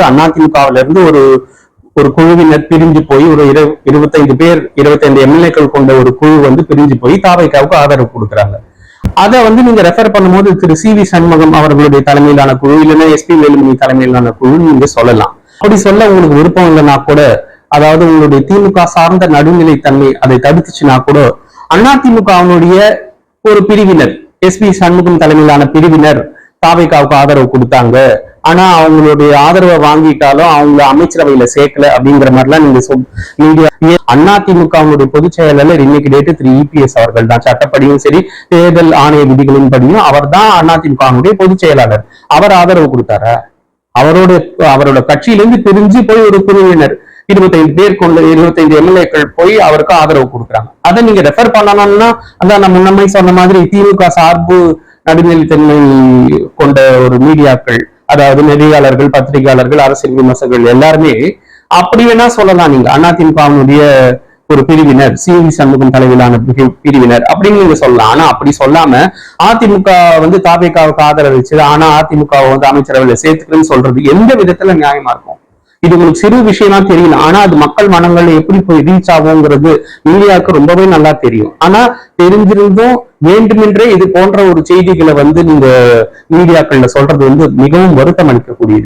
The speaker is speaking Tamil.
அதிமுகவில இருந்து ஒரு ஒரு குழுவினர் பிரிஞ்சு போய் ஒரு 25 பேர் 25 எம்எல்ஏக்கள் கொண்ட ஒரு குழு வந்து பிரிஞ்சு போய் தாவைக்காவுக்கு ஆதரவு கொடுக்குறாங்க. அதை வந்து நீங்க ரெஃபர் பண்ணும்போது திரு சி.வி. சண்முகம் அவர்களுடைய தலைமையிலான குழு இல்லைன்னா எஸ்.பி. வேலுமணி தலைமையிலான குழு நீங்க சொல்லலாம். அப்படி சொல்ல உங்களுக்கு விருப்பம் இல்லைன்னா கூட, அதாவது உங்களுடைய திமுக சார்ந்த நடுநிலைத்தன்மை அதை தடுத்துச்சுன்னா கூட, அதிமுகவினுடைய ஒரு பிரிவினர் எஸ்.பி. சண்முகம் தலைமையிலான பிரிவினர் தாவைக்காவுக்கு ஆதரவு கொடுத்தாங்க, ஆனா அவங்களுடைய ஆதரவை வாங்கிட்டாலும் அவங்கள அமைச்சரவையில சேர்க்கல அப்படிங்கிற மாதிரிலாம் நீங்க அதிமுகவுடைய பொதுச் செயலாளர் இன்னைக்கு டேட்டு திரு இபிஎஸ் அவர்கள் தான். சட்டப்படியும் சரி தேர்தல் ஆணைய விதிகளின் படியும் அவர் தான் அதிமுகவுடைய பொதுச் செயலாளர். அவர் ஆதரவு கொடுத்தாரா? அவரோட கட்சியிலிருந்து பிரிஞ்சு போய் ஒரு குழுவினர் 25 பேர் கொண்ட 25 எம்எல்ஏக்கள் போய் அவருக்கு ஆதரவு கொடுக்குறாங்க. அதை நீங்க ரெஃபர் பண்ணணும்னா அதான் நான் முன்னமே சொன்ன மாதிரி திமுக சார்பு நடுநிலைத்தன்மை கொண்ட ஒரு மீடியாக்கள், அதாவது நெறியாளர்கள், பத்திரிகையாளர்கள், அரசியல் விமர்சகர்கள் எல்லாருமே அப்படி வேணா சொல்லலாம். நீங்க அதிமுகவினுடைய ஒரு பிரிவினர் சி.வி. சண்முகம் தலைவிலான பிரிவினர் அப்படின்னு நீங்க சொல்லலாம். ஆனா அப்படி சொல்லாம அதிமுக வந்து தாவேகாவுக்கு ஆதரவு ஆனா அதிமுக வந்து அமைச்சரவையில சேர்த்துக்கிறேன்னு சொல்றது எந்த விதத்துல நியாயமா இருக்கும்? இது உங்களுக்கு சிறு விஷயமா தெரியல, ஆனா அது மக்கள் மனங்கள்ல எப்படி போய் ரீச் ஆகுங்கிறது மீடியாவுக்கு ரொம்பவே நல்லா தெரியும். ஆனா தெரிஞ்சிருந்தும் வேண்டுமென்றே இது போன்ற ஒரு செய்திகளை வந்து நீங்க மீடியாக்கள்ல சொல்றது வந்து மிகவும் வருத்தம் அளிக்கக்கூடியது.